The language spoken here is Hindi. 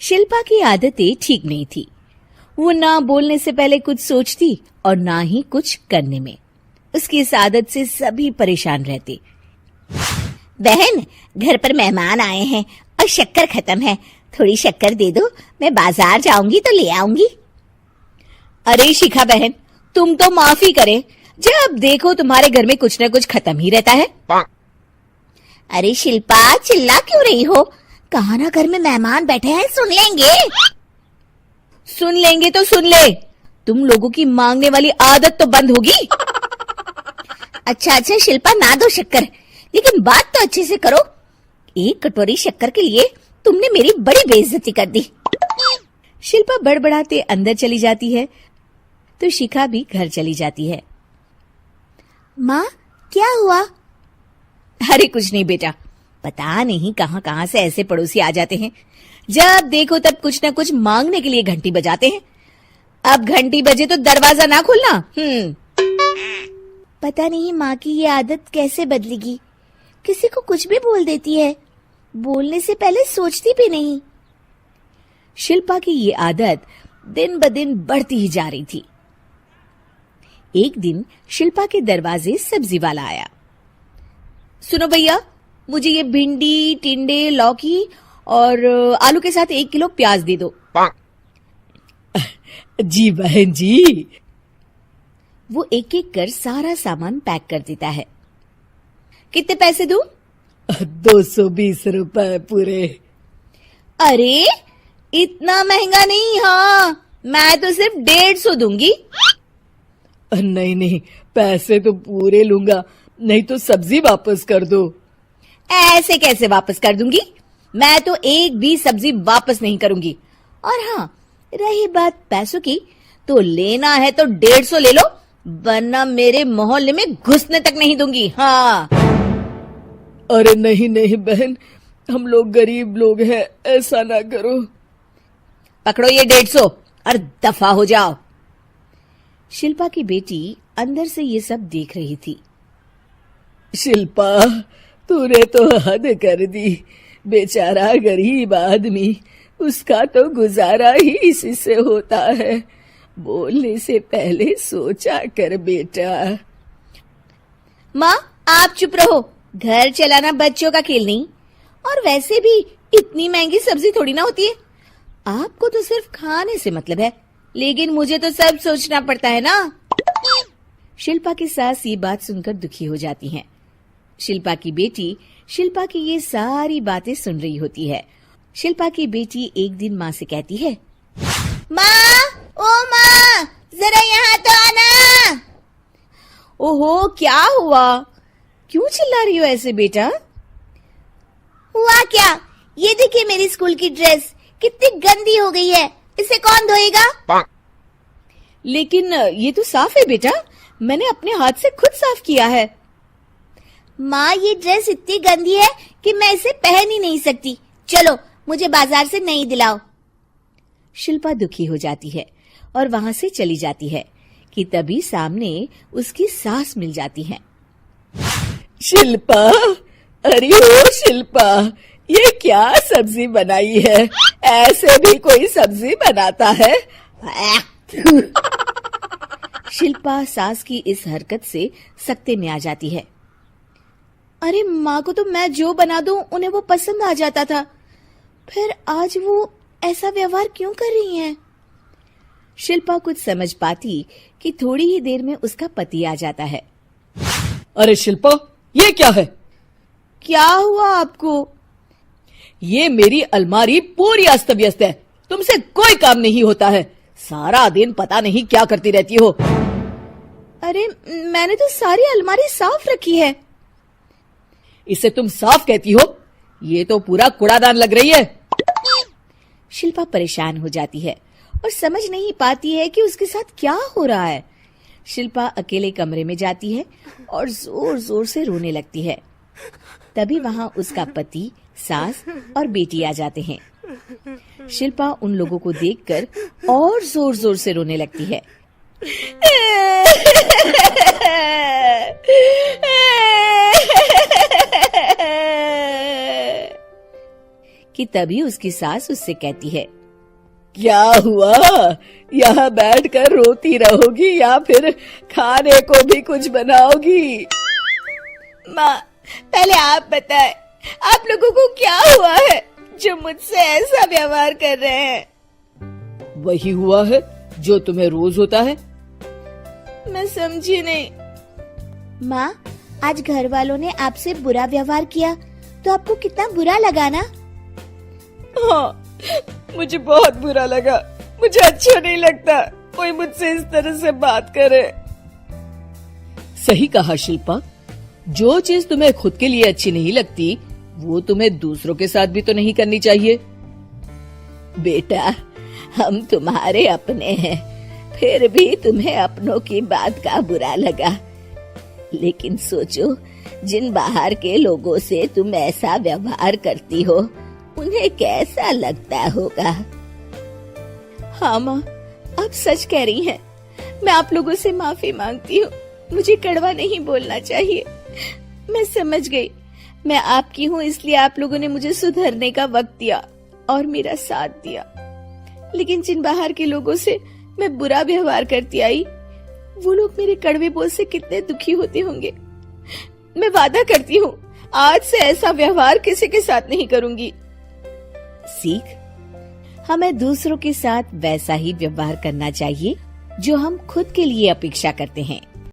शिल्पा की आदतें ठीक नहीं थी। वो ना बोलने से पहले कुछ सोचती और ना ही कुछ करने में। उसकी इस आदत से सभी परेशान रहते। बहन, घर पर मेहमान आए हैं और शक्कर खत्म है, थोड़ी शक्कर दे दो, मैं बाजार जाऊंगी तो ले आऊंगी। अरे शिखा बहन, तुम तो माफी करे, जब देखो तुम्हारे घर में कुछ न कुछ खत्म ही रहता है। अरे शिल्पा, चिल्ला क्यों रही हो? कहा ना घर में मेहमान बैठे हैं, सुन लेंगे। सुन लेंगे तो सुन ले, तुम लोगों की मांगने वाली आदत तो बंद होगी। अच्छा शिल्पा, ना दो शक्कर, लेकिन बात तो अच्छे से करो। एक कटोरी शक्कर के लिए तुमने मेरी बड़ी बेइज्जती कर दी। शिल्पा बड़बड़ाते अंदर चली जाती है तो शिखा भी घर चली जाती है। माँ, क्या हुआ? अरे कुछ नहीं बेटा, पता नहीं कहां कहां से ऐसे पड़ोसी आ जाते हैं, जब देखो तब कुछ न कुछ मांगने के लिए घंटी बजाते हैं। अब घंटी बजे तो दरवाजा ना खोलना। पता नहीं माँ की ये आदत कैसे बदलेगी, किसी को कुछ भी बोल देती है, बोलने से पहले सोचती भी नहीं। शिल्पा की ये आदत दिन ब दिन बढ़ती ही जा रही थी। एक दिन शिल्पा के दरवाजे सब्जी वाला आया। सुनो भैया, मुझे ये भिंडी, टिंडे, लौकी और आलू के साथ 1 किलो प्याज दे दो। जी बहन जी। वो एक एक कर सारा सामान पैक कर देता है। कितने पैसे दूं? 220 रुपए पूरे। अरे इतना महंगा नहीं। हाँ, मैं तो सिर्फ 150 दूंगी। नहीं, पैसे तो पूरे लूंगा, नहीं तो सब्जी वापस कर दो। ऐसे कैसे वापस कर दूंगी? मैं तो एक भी सब्जी वापस नहीं करूंगी। और हाँ, रही बात पैसों की, तो लेना है तो 150 ले लो, वरना मेरे मोहल्ले में घुसने तक नहीं दूंगी। हाँ। अरे नहीं बहन, हम लोग गरीब लोग हैं, ऐसा ना करो। पकड़ो ये 150 और दफा हो जाओ। शिल्पा की बेटी अंदर से ये सब देख रही थी। शिल्पा, तूने तो हद कर दी। बेचारा गरीब आदमी, उसका तो गुजारा ही इसी से होता है। बोलने से पहले सोचा कर बेटा। माँ, आप चुप रहो, घर चलाना बच्चों का खेल नहीं। और वैसे भी इतनी महंगी सब्जी थोड़ी ना होती है। आपको तो सिर्फ खाने से मतलब है, लेकिन मुझे तो सब सोचना पड़ता है ना। शिल्पा की सास ये बात सुनकर दुखी हो जाती हैं। शिल्पा की बेटी शिल्पा की ये सारी बातें सुन रही होती है। शिल्पा की बेटी एक दिन माँ से कहती है, माँ, ओ माँ, जरा यहाँ तो आना। ओहो, क्या हुआ? क्यों चिल्ला रही हो ऐसे बेटा? हुआ क्या? ये देखिए मेरी स्कूल की ड्रेस कितनी गंदी हो गई है, इसे कौन धोएगा? लेकिन ये तो साफ है बेटा, मैंने अपने हाथ से खुद साफ किया है। माँ, ये ड्रेस इतनी गंदी है कि मैं इसे पहन ही नहीं सकती। चलो, मुझे बाजार से नई दिलाओ। शिल्पा दुखी हो जाती है और वहां से चली जाती है कि तभी सामने उसकी सास मिल जाती है। शिल्पा, अरे ओ शिल्पा, ये क्या सब्जी बनाई है? ऐसे भी कोई सब्जी बनाता है? शिल्पा सास की इस हरकत से सख्ते में आ जाती है। अरे माँ को तो मैं जो बना दूं उन्हें वो पसंद आ जाता था, फिर आज वो ऐसा व्यवहार क्यों कर रही हैं? शिल्पा कुछ समझ पाती कि थोड़ी ही देर में उसका पति आ जाता है। अरे शिल्पा, ये क्या है? क्या हुआ आपको? ये मेरी अलमारी पूरी अस्त व्यस्त है, तुमसे कोई काम नहीं होता है। सारा दिन पता नहीं क्या करती रहती हो। अरे मैंने तो सारी अलमारी साफ रखी है। इसे तुम साफ कहती हो? ये तो पूरा कूड़ादान लग रही है। शिल्पा परेशान हो जाती है और समझ नहीं पाती है कि उसके साथ क्या हो रहा है। शिल्पा अकेले कमरे में जाती है और जोर जोर से रोने लगती है। तभी वहां उसका पति, सास और बेटी आ जाते हैं। शिल्पा उन लोगों को देखकर और जोर जोर से रोने लगती है। कि तभी उसकी सास उससे कहती है, क्या हुआ? यहाँ बैठकर रोती रहोगी या फिर खाने को भी कुछ बनाओगी? माँ, पहले आप बताएं, आप लोगों को क्या हुआ है जो मुझसे ऐसा व्यवहार कर रहे हैं? वही हुआ है जो तुम्हें रोज होता है। मैं समझी नहीं। माँ, आज घर वालों ने आपसे बुरा व्यवहार किया तो आपको कितना बुरा लगा ना? हाँ, मुझे बहुत बुरा लगा। मुझे अच्छा नहीं लगता कोई मुझसे इस तरह से बात करे। सही कहा शिल्पा, जो चीज तुम्हें खुद के लिए अच्छी नहीं लगती वो तुम्हें दूसरों के साथ भी तो नहीं करनी चाहिए। बेटा, हम तुम्हारे अपने हैं, फिर भी तुम्हें अपनों की बात का बुरा लगा। लेकिन सोचो, जिन बाहर के लोगों से तुम ऐसा व्यवहार करती हो उन्हें कैसा लगता होगा। हाँ माँ, आप सच कह रही हैं। मैं आप लोगों से माफी मांगती हूँ। मुझे कड़वा नहीं बोलना चाहिए। मैं समझ गई, मैं आपकी हूँ इसलिए आप लोगों ने मुझे सुधरने का वक्त दिया और मेरा साथ दिया। लेकिन जिन बाहर के लोगों से मैं बुरा व्यवहार करती आई, वो लोग मेरे कड़वे बोल से कितने दुखी होते होंगे। मैं वादा करती हूँ, आज से ऐसा व्यवहार किसी के साथ नहीं करूंगी। सीख, हमें दूसरों के साथ वैसा ही व्यवहार करना चाहिए जो हम खुद के लिए अपेक्षा करते हैं।